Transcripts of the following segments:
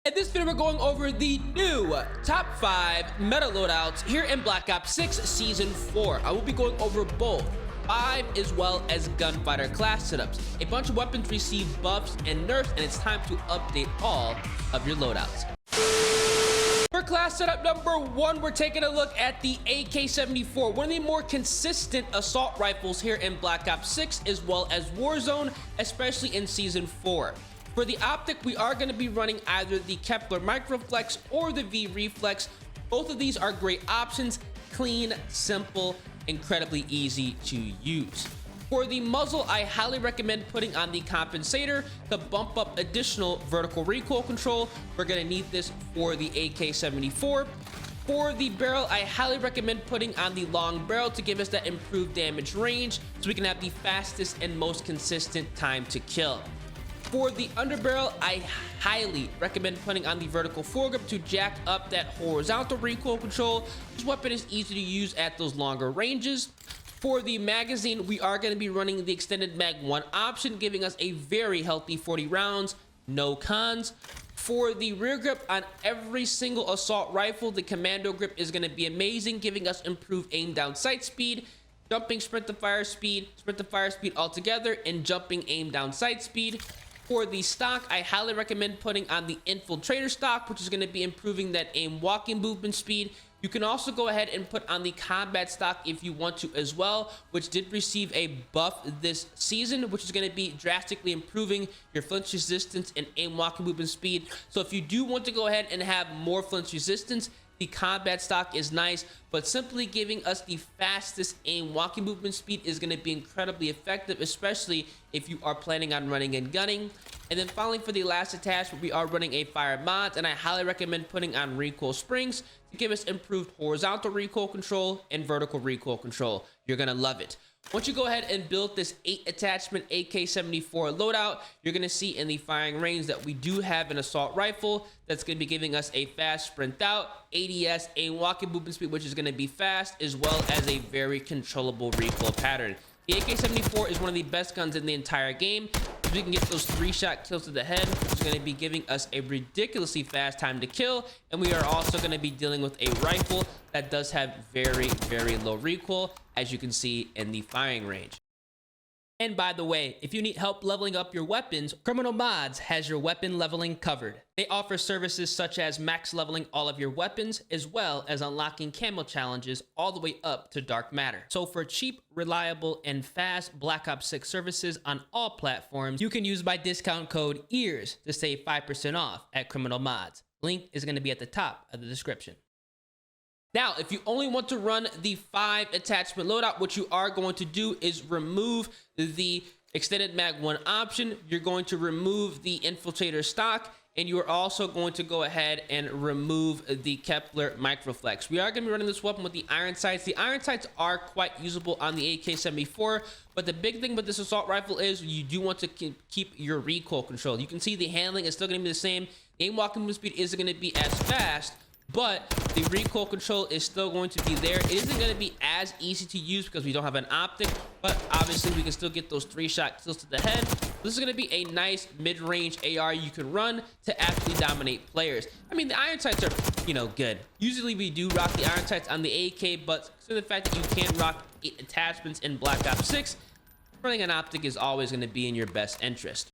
In this video, we're going over the new top 5 meta loadouts here in Black Ops 6 Season 4. I will be going over both 5 as well as gunfighter class setups. A bunch of weapons receive buffs and nerfs, and it's time to update all of your loadouts. For class setup number 1, we're taking a look at the AK-74, one of the more consistent assault rifles here in Black Ops 6 as well as Warzone, especially in Season 4. For the optic, we are going to be running either the Kepler Microflex or the V Reflex. Both of these are great options, clean, simple, incredibly easy to use. For the muzzle, I highly recommend putting on the compensator to bump up additional vertical recoil control. We're going to need this for the AK-74. For the barrel, I highly recommend putting on the long barrel to give us that improved damage range so we can have the fastest and most consistent time to kill. For the underbarrel, I highly recommend putting on the vertical foregrip to jack up that horizontal recoil control. This weapon is easy to use at those longer ranges. For the magazine, we are going to be running the extended mag 1 option, giving us a very healthy 40 rounds, no cons. For the rear grip on every single assault rifle, the commando grip is going to be amazing, giving us improved aim down sight speed, jumping sprint to fire speed altogether, and jumping aim down sight speed. For the stock, I highly recommend putting on the infiltrator stock, which is going to be improving that aim walking movement speed. You can also go ahead and put on the combat stock if you want to as well, which did receive a buff this season, which is going to be drastically improving your flinch resistance and aim walking movement speed. So if you do want to go ahead and have more flinch resistance, the combat stock is nice, but simply giving us the fastest aim walking movement speed is going to be incredibly effective, especially if you are planning on running and gunning. And then finally, for the last attachment, we are running a fire mod, and I highly recommend putting on recoil springs to give us improved horizontal recoil control and vertical recoil control. You're going to love it. Once you go ahead and build this 8 attachment AK-74 loadout, you're going to see in the firing range that we do have an assault rifle that's going to be giving us a fast sprint out, ADS, aim walking movement speed, which is going to be fast, as well as a very controllable recoil pattern. The AK-74 is one of the best guns in the entire game. We can get those 3-shot kills to the head, which is going to be giving us a ridiculously fast time to kill. And we are also going to be dealing with a rifle that does have very, very low recoil, as you can see in the firing range. And by the way, if you need help leveling up your weapons, Criminal Mods has your weapon leveling covered. They offer services such as max leveling all of your weapons, as well as unlocking camo challenges all the way up to dark matter. So for cheap, reliable, and fast Black Ops 6 services on all platforms, you can use my discount code EARS to save 5% off at Criminal Mods. Link is going to be at the top of the description. Now, if you only want to run the 5 attachment loadout, what you are going to do is remove the extended mag 1 option. You're going to remove the infiltrator stock, and you are also going to go ahead and remove the Kepler Microflex. We are going to be running this weapon with the iron sights. The iron sights are quite usable on the AK-74, but the big thing with this assault rifle is you do want to keep your recoil control. You can see the handling is still going to be the same. Aim walking movement speed isn't going to be as fast, but the recoil control is still going to be there. It isn't going to be as easy to use because we don't have an optic, but obviously we can still get those 3-shot kills to the head. This is going to be a nice mid-range AR you can run to actually dominate players. I mean, the iron sights are, good. Usually we do rock the iron sights on the AK, but consider the fact that you can rock 8 attachments in Black Ops 6, running an optic is always going to be in your best interest.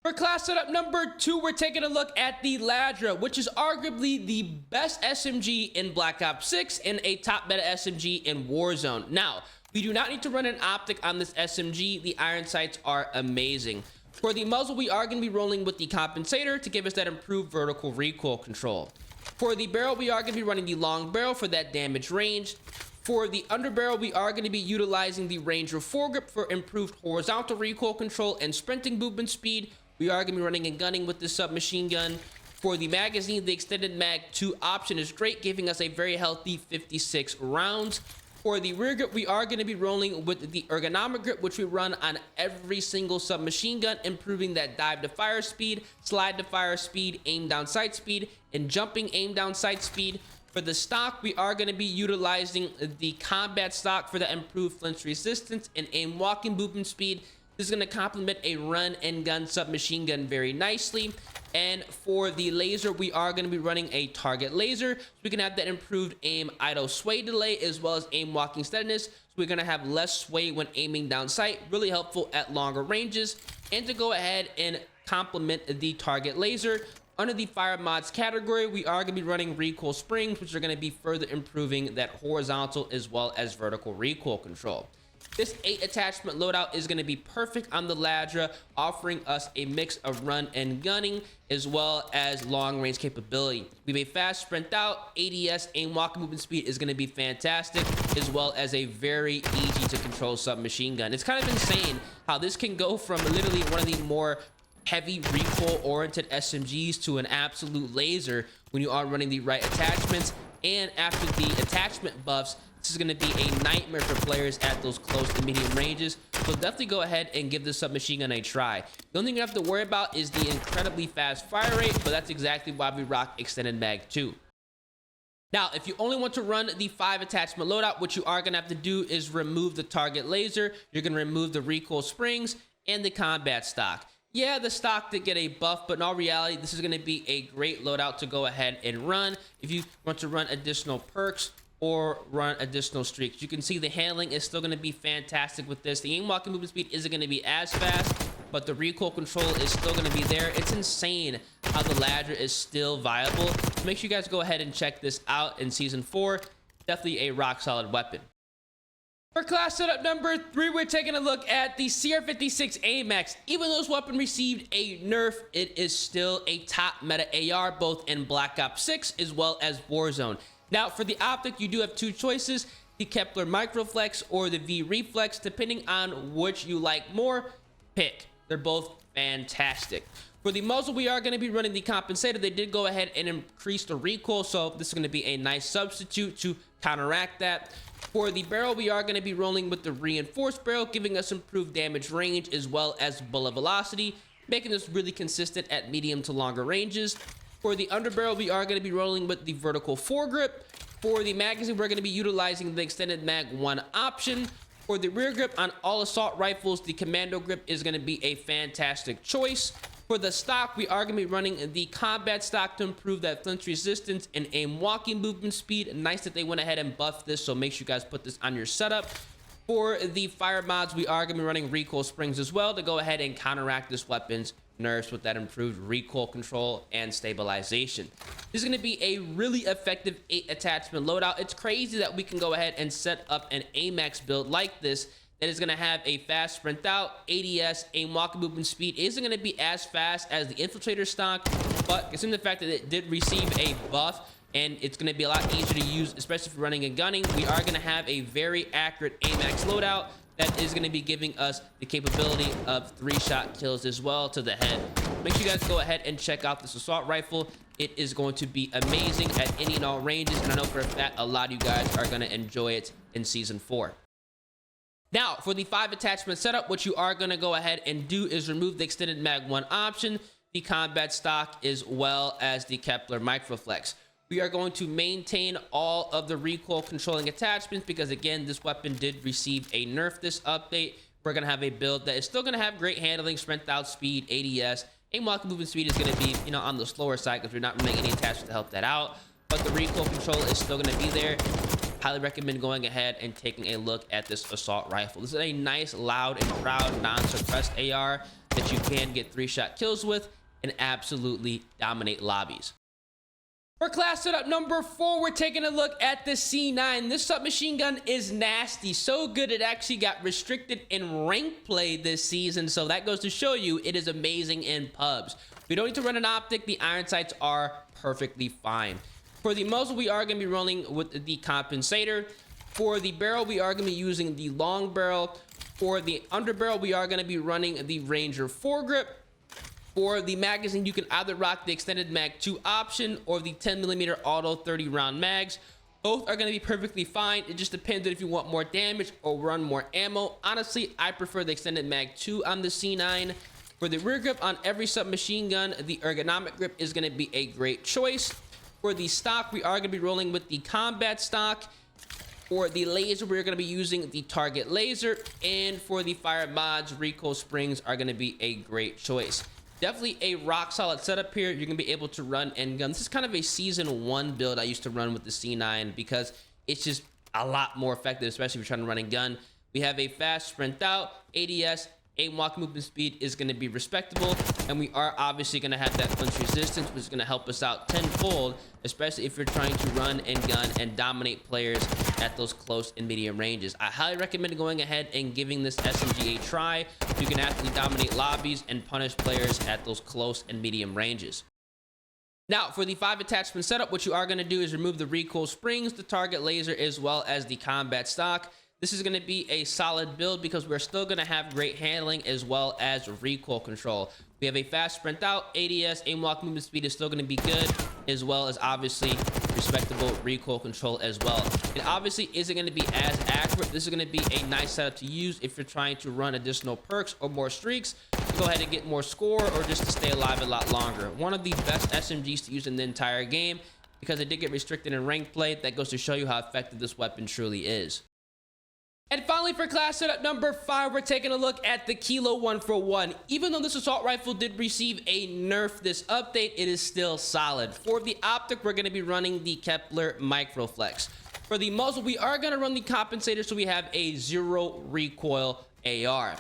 For class setup number 2, we're taking a look at the LADRA, which is arguably the best SMG in Black Ops 6 and a top meta SMG in Warzone. Now, we do not need to run an optic on this SMG. The iron sights are amazing. For the muzzle, we are going to be rolling with the compensator to give us that improved vertical recoil control. For the barrel, we are going to be running the long barrel for that damage range. For the underbarrel, we are going to be utilizing the Ranger foregrip for improved horizontal recoil control and sprinting movement speed. We are going to be running and gunning with the submachine gun. For the magazine, the extended mag 2 option is great, giving us a very healthy 56 rounds. For the rear grip, we are going to be rolling with the ergonomic grip, which we run on every single submachine gun, improving that dive to fire speed, slide to fire speed, aim down sight speed, and jumping aim down sight speed. For the stock, we are going to be utilizing the combat stock for the improved flinch resistance and aim walking movement speed. This is going to complement a run and gun submachine gun very nicely. And for the laser, we are going to be running a target laser, so we can have that improved aim idle sway delay as well as aim walking steadiness. So we're going to have less sway when aiming down sight, really helpful at longer ranges. And to go ahead and complement the target laser, under the fire mods category, we are going to be running recoil springs, which are going to be further improving that horizontal as well as vertical recoil control. This 8 attachment loadout is going to be perfect on the LADRA, offering us a mix of run and gunning as well as long range capability. We have a fast sprint out, ADS, aim walking movement speed is going to be fantastic, as well as a very easy to control submachine gun. It's kind of insane how this can go from literally one of the more heavy recoil oriented SMGs to an absolute laser when you are running the right attachments. And after the attachment buffs, this is going to be a nightmare for players at those close to medium ranges. So definitely go ahead and give this submachine gun a try. The only thing you have to worry about is the incredibly fast fire rate, but that's exactly why we rock extended mag 2. Now, if you only want to run the 5 attachment loadout, what you are going to have to do is remove the target laser. You're going to remove the recoil springs and the combat stock. Yeah, the stock did get a buff, but in all reality, this is going to be a great loadout to go ahead and run if you want to run additional perks or run additional streaks. You can see the handling is still going to be fantastic with this. The aim walking movement speed isn't going to be as fast, but the recoil control is still going to be there. It's insane how the LADRA is still viable. So make sure you guys go ahead and check this out in Season 4. Definitely a rock solid weapon. For class setup number 3, we're taking a look at the CR56 AMAX. Even though this weapon received a nerf, it is still a top meta AR, both in Black Ops 6 as well as Warzone. Now, for the optic, you do have 2 choices, the Kepler Microflex or the V Reflex. Depending on which you like more, pick. They're both fantastic. For the muzzle, we are going to be running the compensator. They did go ahead and increase the recoil, so this is going to be a nice substitute to counteract that. For the barrel, we are going to be rolling with the reinforced barrel, giving us improved damage range as well as bullet velocity, making this really consistent at medium to longer ranges. For the underbarrel, we are going to be rolling with the vertical foregrip. For the magazine, we're going to be utilizing the extended mag 1 option. For the rear grip on all assault rifles, the commando grip is going to be a fantastic choice. For the stock, we are going to be running the combat stock to improve that flinch resistance and aim walking movement speed. Nice that they went ahead and buffed this, so make sure you guys put this on your setup. For the fire mods, we are going to be running recoil springs as well to go ahead and counteract this weapon's nerfs with that improved recoil control and stabilization. This is going to be a really effective 8 attachment loadout. It's crazy that we can go ahead and set up an AMAX build like this that is going to have a fast sprint out, ADS, aim walking movement speed. It isn't going to be as fast as the infiltrator stock, but considering the fact that it did receive a buff and it's going to be a lot easier to use, especially for running and gunning, we are going to have a very accurate AMAX loadout that is going to be giving us the capability of 3-shot kills as well to the head. Make sure you guys go ahead and check out this assault rifle. It is going to be amazing at any and all ranges, and I know for a fact a lot of you guys are going to enjoy it in Season 4. Now, for the 5 attachment setup, what you are going to go ahead and do is remove the extended mag 1 option, the combat stock, as well as the Kepler Microflex. We are going to maintain all of the recoil controlling attachments because, again, this weapon did receive a nerf this update. We're going to have a build that is still going to have great handling, sprint out speed, ADS. Aim walking movement speed is going to be, on the slower side because we're not running any attachments to help that out. But the recoil control is still going to be there. Highly recommend going ahead and taking a look at this assault rifle. This is a nice, loud, and proud, non-suppressed AR that you can get 3-shot kills with and absolutely dominate lobbies. For class setup number 4, we're taking a look at the C9. This submachine gun is nasty. So good it actually got restricted in rank play this season. So that goes to show you it is amazing in pubs. We don't need to run an optic. The iron sights are perfectly fine. For the muzzle, we are going to be rolling with the compensator. For the barrel, we are going to be using the long barrel. For the underbarrel, we are going to be running the Ranger foregrip. For the magazine, you can either rock the extended mag 2 option or the 10mm auto 30-round mags. Both are going to be perfectly fine. It just depends on if you want more damage or run more ammo. Honestly, I prefer the extended mag 2 on the C9. For the rear grip on every submachine gun, the ergonomic grip is going to be a great choice. For the stock, we are going to be rolling with the combat stock. For the laser, we're going to be using the target laser. And for the fire mods, recoil springs are going to be a great choice. Definitely a rock solid setup here. You're gonna be able to run and gun. This is kind of a season 1 build I used to run with the C9 because it's just a lot more effective, especially if you're trying to run and gun. We have a fast sprint out, ADS, aim walk movement speed is going to be respectable, and we are obviously going to have that flinch resistance, which is going to help us out tenfold, especially if you're trying to run and gun and dominate players at those close and medium ranges. I highly recommend going ahead and giving this SMG a try. You can actually dominate lobbies and punish players at those close and medium ranges. Now, for the 5 attachment setup, what you are going to do is remove the recoil springs, the target laser, as well as the combat stock. This is going to be a solid build because we're still going to have great handling as well as recoil control. We have a fast sprint out, ADS, aim walk movement speed is still going to be good, as well as obviously respectable recoil control as well. It obviously isn't going to be as accurate. This is going to be a nice setup to use if you're trying to run additional perks or more streaks to go ahead and get more score or just to stay alive a lot longer. One of the best SMGs to use in the entire game because it did get restricted in ranked play. That goes to show you how effective this weapon truly is. And finally, for class setup number 5, we're taking a look at the Kilo 141. Even though this assault rifle did receive a nerf this update, it is still solid. For the optic, we're going to be running the Kepler Microflex. For the muzzle, we are going to run the compensator, so we have a 0 recoil AR.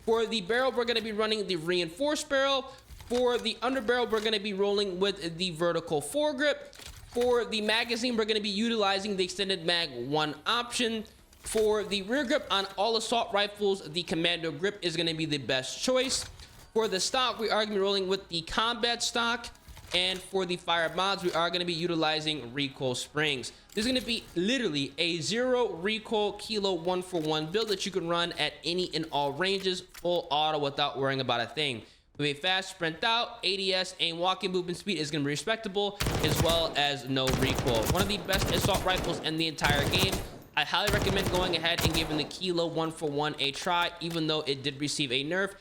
For the barrel, we're going to be running the reinforced barrel. For the underbarrel, we're going to be rolling with the vertical foregrip. For the magazine, we're going to be utilizing the extended mag 1 option. For the rear grip on all assault rifles, the commando grip is going to be the best choice. For the stock, we are going to be rolling with the combat stock. And for the fire mods, we are going to be utilizing recoil springs. This is going to be literally a 0 recoil Kilo 141 build that you can run at any and all ranges, full auto without worrying about a thing. With a fast sprint out, ADS, aim walking movement speed is going to be respectable, as well as no recoil. One of the best assault rifles in the entire game. I highly recommend going ahead and giving the Kilo 141 a try. Even though it did receive a nerf,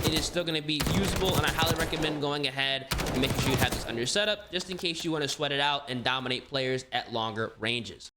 it is still going to be usable, and I highly recommend going ahead and making sure you have this on your setup just in case you want to sweat it out and dominate players at longer ranges.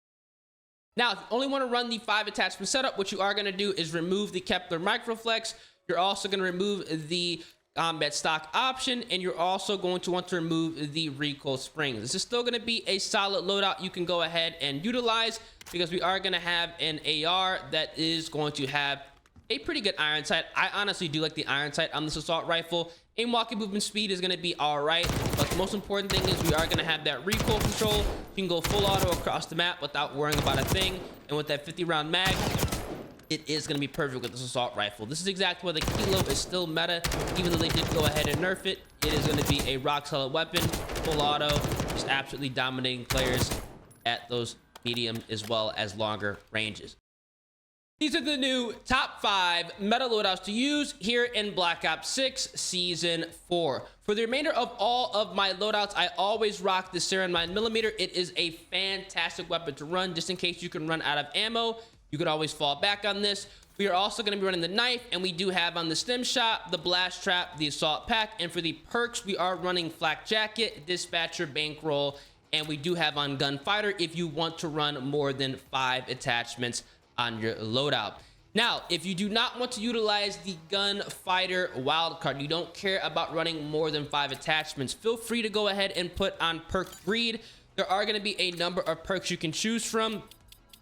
Now, if you only want to run the 5 attachment setup, what you are going to do is remove the Kepler Microflex. You're also going to remove the combat stock option, and you're also going to want to remove the recoil springs. This is still going to be a solid loadout you can go ahead and utilize because we are going to have an AR that is going to have a pretty good iron sight. I honestly do like the iron sight on this assault rifle. Aim walking movement speed is going to be all right, but the most important thing is we are going to have that recoil control. You can go full auto across the map without worrying about a thing, and with that 50 round mag, it is going to be perfect with this assault rifle. This is exactly why the Kilo is still meta. Even though they did go ahead and nerf it, it is going to be a rock solid weapon, full auto, just absolutely dominating players at those medium as well as longer ranges. These are the new top 5 meta loadouts to use here in Black Ops 6 Season 4. For the remainder of all of my loadouts, I always rock the Sarin 9mm. It is a fantastic weapon to run just in case you can run out of ammo. You could always fall back on this. We are also going to be running the knife, and we do have on the stem shot, the blast trap, the assault pack, and for the perks, we are running flak jacket, dispatcher, bankroll, and we do have on gunfighter if you want to run more than 5 attachments on your loadout. Now, if you do not want to utilize the gunfighter wildcard, you don't care about running more than 5 attachments, feel free to go ahead and put on perk breed. There are going to be a number of perks you can choose from.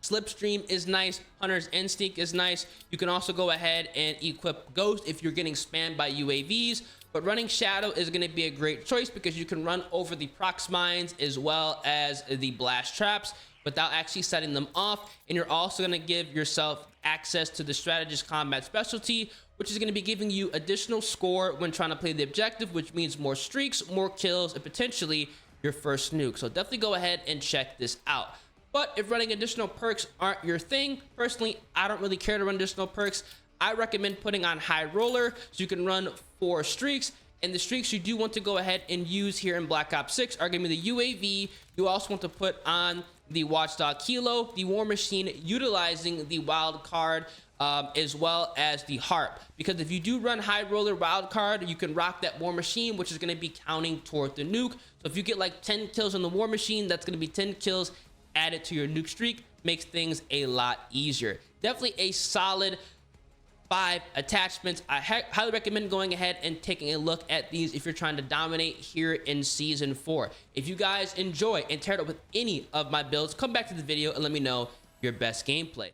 Slipstream is nice. Hunter's Instinct is nice. You can also go ahead and equip Ghost if you're getting spammed by UAVs. But running Shadow is going to be a great choice because you can run over the prox mines as well as the blast traps without actually setting them off. And you're also going to give yourself access to the strategist combat specialty, which is going to be giving you additional score when trying to play the objective, which means more streaks, more kills, and potentially your first nuke. So definitely go ahead and check this out. But if running additional perks aren't your thing, personally, I don't really care to run additional perks. I recommend putting on High Roller so you can run 4 streaks. And the streaks you do want to go ahead and use here in Black Ops 6 are going to be the UAV. You also want to put on the Watchdog Kilo, the War Machine, utilizing the wild card, as well as the Harp. Because if you do run High Roller wild card, you can rock that War Machine, which is going to be counting toward the nuke. So if you get like 10 kills on the War Machine, that's going to be 10 kills added to your nuke streak. Makes things a lot easier. Definitely a solid 5 attachments. I highly recommend going ahead and taking a look at these if you're trying to dominate here in season 4. If you guys enjoy and tear it up with any of my builds, come back to the video and let me know your best gameplay.